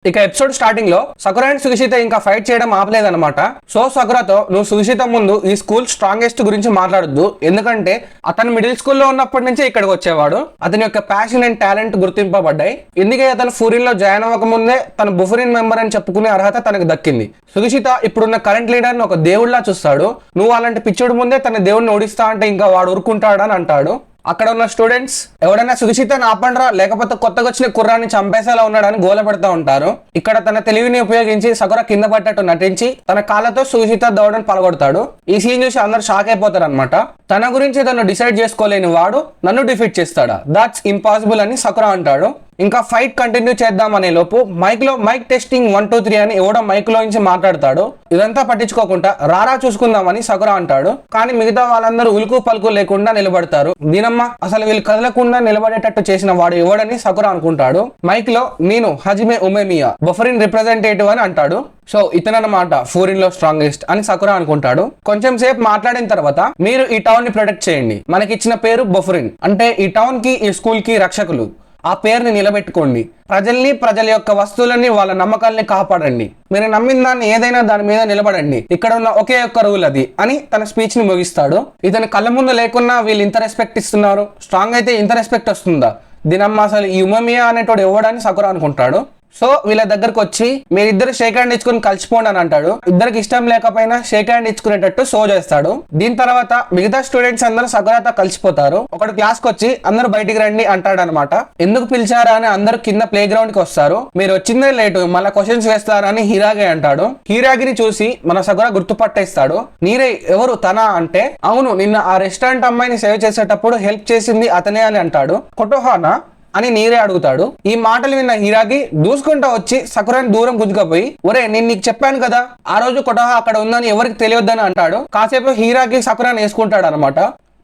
ఇక episode starting లో Sakura and సుగిషిత ఇంకా ఫైట్ చేయడం ఆపలేదన్నమాట. సో సకురాతో నువ్వు సుగిషిత ముందు ఈ స్కూల్ స్ట్రాంగెస్ట్ గురించి మాట్లాడొద్దు, ఎందుకంటే అతను మిడిల్ స్కూల్లో ఉన్నప్పటి నుంచే ఇక్కడికి వచ్చేవాడు. అతని యొక్క ప్యాషన్ అండ్ టాలెంట్ గుర్తింపబడ్డాయి. ఎందుకే అతను ఫూరిన్ లో జాయిన్ అవ్వక ముందే తన బుఫరిన్ మెంబర్ అని చెప్పుకునే అర్హత తనకు దక్కింది. సుగిషిత ఇప్పుడున్న కరెంట్ లీడర్ ని ఒక దేవుళ్లా చూస్తాడు. నువ్వు అలాంటి పిచ్చుడు ముందే తన దేవుడిని ఓడిస్తా అంటే ఇంకా వాడు ఊరుకుంటాడని అంటాడు. అక్కడ ఉన్న స్టూడెంట్స్ ఎవడైనా సుగిషితని ఆపండ్రా, లేకపోతే కొత్తగా వచ్చిన కుర్రాన్ని చంపేసేలా ఉన్నాడని గోల పెడతా ఉంటారు. ఇక్కడ తన తెలివిని ఉపయోగించి సకురా కింద పడ్డట్టు నటించి తన కాళ్ళతో సుగిషిత దౌడని పలగొడతాడు. ఈ సీన్ చూసి అందరు షాక్ అయిపోతారు అనమాట. తన గురించి తను డిసైడ్ చేసుకోలేని వాడు నన్ను డిఫీట్ చేస్తాడా, దాట్స్ ఇంపాసిబుల్ అని సకురా అంటాడు. ఇంకా ఫైట్ కంటిన్యూ చేద్దాం అనే లోపు మైక్ టెస్టింగ్ 1 2 3 అని ఎవడో మైక్ లో నుంచి మాట్లాడతాడు. ఇదంతా పట్టించుకోకుండా రారా చూసుకుందామని సకురా అంటాడు. కానీ మిగతా వాళ్ళందరూ ఉలుకు పలుకు లేకుండా నిలబడతారు. దీనమ్మ అసలు వీళ్ళు కదలకుండా నిలబడేటట్టు చేసిన వాడు ఎవడని సకురా అనుకుంటాడు. మైక్ లో నేను హజిమే ఉమేమియా బఫరిన్ రిప్రజెంటేటివ్ అని అంటాడు. సో ఇతనన్నమాట ఫోరిన్ లో స్ట్రాంగెస్ట్ అని సకురా అనుకుంటాడు. కొంచెం సేపు మాట్లాడిన తర్వాత మీరు ఈ టౌన్ ని ప్రొటెక్ట్ చేయండి, మనకిచ్చిన పేరు బఫరిన్ అంటే ఈ టౌన్ కి ఈ స్కూల్ కి రక్షకులు, ఆ పేరుని నిలబెట్టుకోండి, ప్రజల యొక్క వస్తువులని వాళ్ళ నమ్మకాలని కాపాడండి, మీరు నమ్మిన దాన్ని ఏదైనా దాని మీద నిలబడండి, ఇక్కడ ఉన్న ఒకే ఒక్క రూల్ అది అని తన స్పీచ్ ని ముగిస్తాడు. ఇతని కళ్ళ ముందు లేకున్నా వీళ్ళు ఇంత రెస్పెక్ట్ ఇస్తున్నారు, స్ట్రాంగ్ అయితే ఇంత రెస్పెక్ట్ వస్తుందా, దీనమ్మ అసలు ఈ ఉమమియా అనేటోడు ఎవడని సకురా అనుకుంటాడు. సో వీళ్ళ దగ్గరకు వచ్చి మీరిద్దరు షేక్ హ్యాండ్ ఇచ్చుకుని కలిసిపోండి అని అంటాడు. ఇద్దరికి ఇష్టం లేకపోయినా షేక్ హ్యాండ్ ఇచ్చుకునేటట్టు షో చేస్తాడు. దీని తర్వాత మిగతా స్టూడెంట్స్ అందరూ సకురాతో కలిసిపోతారు. ఒకటి క్లాస్ కి వచ్చి అందరూ బయటికి రండి అంటాడు అనమాట. ఎందుకు పిలిచారా అని అందరూ కింద ప్లే గ్రౌండ్ కి వస్తారు. మీరు వచ్చిందే లేటు, మళ్ళీ క్వశ్చన్స్ వేస్తారని హీరాగే అంటాడు. హీరాగిని చూసి మన సకురా గుర్తుపట్టేస్తాడు. నీరే ఎవరు తన అంటే అవును, నిన్న ఆ రెస్టారెంట్ అమ్మాయిని సేవ్ చేసేటప్పుడు హెల్ప్ చేసింది అతనే అని అంటాడు. కొటోహానా అని నీరే అడుగుతాడు. ఈ మాటలు విన్న హీరాగి దూసుకుంటా వచ్చి సకురాని దూరం గుంజుకపోయి ఒరే నేను నీకు చెప్పాను కదా ఆ రోజు కొటోహా అక్కడ ఉందని ఎవరికి తెలియొద్దని అంటాడు. కాసేపు హీరాగి సకురాని వేసుకుంటాడు అనమాట.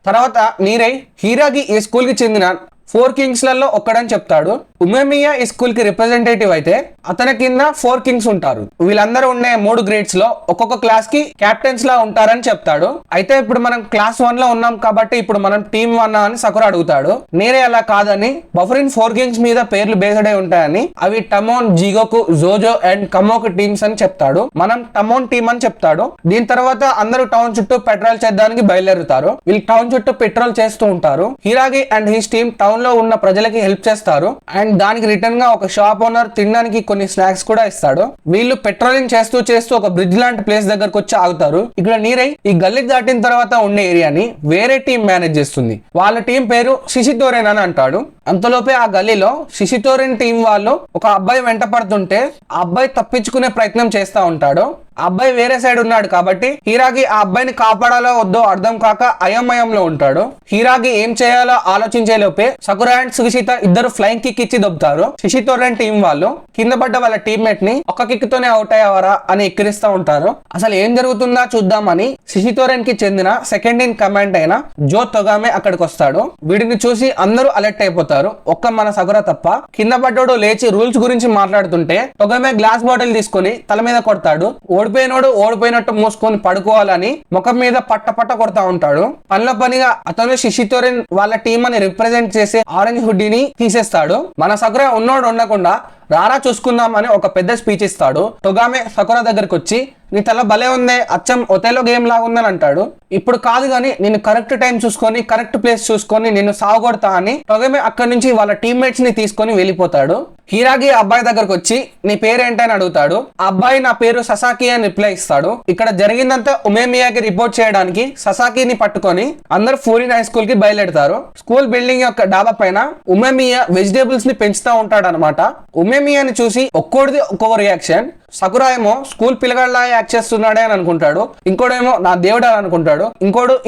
తర్వాత నీరే హీరాగి ఈ స్కూల్ కి చెందిన 4 కింగ్స్ లలో ఒక్కడని చెప్తాడు. ఉమేమియా ఈ స్కూల్ కి రిప్రజెంటేటివ్ అయితే అతని కింద 4 కింగ్స్ ఉంటారు. వీళ్ళందరూ ఉండే 3 గ్రేడ్స్ లో ఒక్కొక్క క్లాస్ కి క్యాప్టెన్స్ లా ఉంటారని చెప్తాడు. అయితే ఇప్పుడు మనం క్లాస్ 1 లో ఉన్నాం కాబట్టి ఇప్పుడు మనం టీమ్ 1 అని సకురా అడుగుతాడు. నేరే అలా కాదని బఫరిన్ 4 కింగ్స్ మీద పేర్లు బేస్డ్ అయి ఉంటాయని, అవి టమోన్, జిగోకు, జోజో అండ్ కమోక్ టీమ్స్ అని చెప్తాడు. మనం టమోన్ టీమ్ అని చెప్తాడు. దీని తర్వాత అందరూ టౌన్ చుట్టూ పెట్రోల్ చేద్దానికి బయలుదేరుతారు. వీళ్ళు టౌన్ చుట్టూ పెట్రోల్ చేస్తూ ఉంటారు. హీరాగి అండ్ హిస్ టీమ్ టౌన్ లో ఉన్న ప్రజలకి హెల్ప్ చేస్తారు. అండ్ దానికి రిటర్న్ గా ఒక షాప్ ఓనర్ తినడానికి కొన్ని స్నాక్స్ కూడా ఇస్తాడు. వీళ్ళు పెట్రోలింగ్ చేస్తూ ఒక బ్రిడ్జ్ లాంటి ప్లేస్ దగ్గరకు వచ్చి ఆగుతారు. ఇక్కడ నీరై ఈ గల్లీ దాటిన తర్వాత ఉండే ఏరియాని వేరే టీం మేనేజ్ చేస్తుంది. వాళ్ళ టీం పేరు షిషితోరెన్ అని అంటాడు. అంతలోపే ఆ గల్లీలో షిషితోరెన్ టీం వాళ్ళు ఒక అబ్బాయి వెంట పడుతుంటే ఆ అబ్బాయి తప్పించుకునే ప్రయత్నం చేస్తా ఉంటాడు. ఆ అబ్బాయి వేరే సైడ్ ఉన్నాడు కాబట్టి హీరాగి ఆ అబ్బాయిని కాపాడాలో వద్దో అర్థం కాక అయోమయంలో ఉంటాడు. హీరాగి ఏం చేయాలో ఆలోచించే లోపే సకురా అండ్ సుగిషిత ఇద్దరు ఫ్లైంగ్ కిక్ ఇచ్చి దొబ్బుతారు. షిషితోరెన్ టీం వాళ్ళు కింద పడ్డ వాళ్ళ టీమ్మేట్ ని ఒక్క కిక్ తోనే అవుట్ అయ్యేవారా అని ఎక్కిరిస్తూ ఉంటారు. అసలు ఏం జరుగుతుందా చూద్దామని షిషితోరెన్ కి చెందిన సెకండ్ ఇన్ కమాండ్ అయిన జో తొగామే అక్కడికి వస్తాడు. వీడిని చూసి అందరూ అలర్ట్ అయిపోతారు, ఒక్క మన సకురా తప్ప. కింద పడ్డోడు లేచి రూల్స్ గురించి మాట్లాడుతుంటే తొగామే గ్లాస్ బాటిల్ తీసుకుని తల మీద కొడతాడు. ఓడిపోయినోడు ఓడిపోయినట్టు మూసుకొని పడుకోవాలని ముఖం మీద పట్ట కొడతా ఉంటాడు. పనిలో పనిగా అతను షిషితోరెన్ వాళ్ళ టీం అని రిప్రజెంట్ చేసే ఆరెంజ్ హుడ్డీని తీసేస్తాడు. మన సకురా ఉన్నోడు ఉండకుండా రారా చూసుకుందామని ఒక పెద్ద స్పీచ్ ఇస్తాడు. తొగామే సకురా దగ్గరకు వచ్చి నీ తల భలే ఉందే, అచ్చం ఒతేలో గేమ్ లాగా ఉందని అంటాడు. ఇప్పుడు కాదు గాని నేను కరెక్ట్ టైం చూసుకొని కరెక్ట్ ప్లేస్ చూసుకొని నిన్ను సావగొడతా అని తొగామే అక్కడి నుంచి వాళ్ళ టీమ్మేట్స్ ని తీసుకొని వెళ్ళిపోతాడు. హీరాగి అబ్బాయి దగ్గరకు వచ్చి నీ పేరేంటని అడుగుతాడు. ఆ అబ్బాయి నా పేరు ససాకి అని రిప్లై ఇస్తాడు. ఇక్కడ జరిగిందంతా ఉమేమియాకి రిపోర్ట్ చేయడానికి ససాకిని పట్టుకొని అందరు ఫూరిన్ హై స్కూల్ కి బయలుదేరతారు. స్కూల్ బిల్డింగ్ యొక్క డాబా పైన ఉమేమియా వెజిటేబుల్స్ ని పెంచుతా ఉంటాడు అనమాట. ఉమేమియాని చూసి ఒక్కోడిది ఒక్కొక్క రియాక్షన్. సకురా ఏమో స్కూల్ పిల్లగాళ్ళ యాక్ట్ చేస్తున్నాడే అని అనుకుంటాడు, ఇంకోడేమో నా దేవుడు అని అనుకుంటాడు,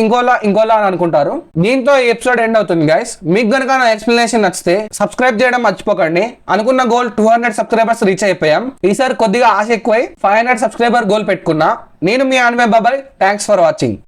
ఇంకోలా అని అనుకుంటారు. దీంతో ఈ ఎపిసోడ్ ఎండ్ అవుతుంది గైస్. మీకు గనుక నా ఎక్స్ప్లెనేషన్ నచ్చితే సబ్స్క్రైబ్ చేయడం మర్చిపోకండి. అనుకున్న గోల్ 200 సబ్స్క్రైబర్స్ రీచ్ అయిపోయాం. ఈసారి కొద్దిగా ఆశ ఎక్కువై 500 సబ్స్క్రైబర్ గోల్ పెట్టుకున్నా. నేను మీ ఆన్మే బాబాయ్, థ్యాంక్స్ ఫర్ వాచింగ్.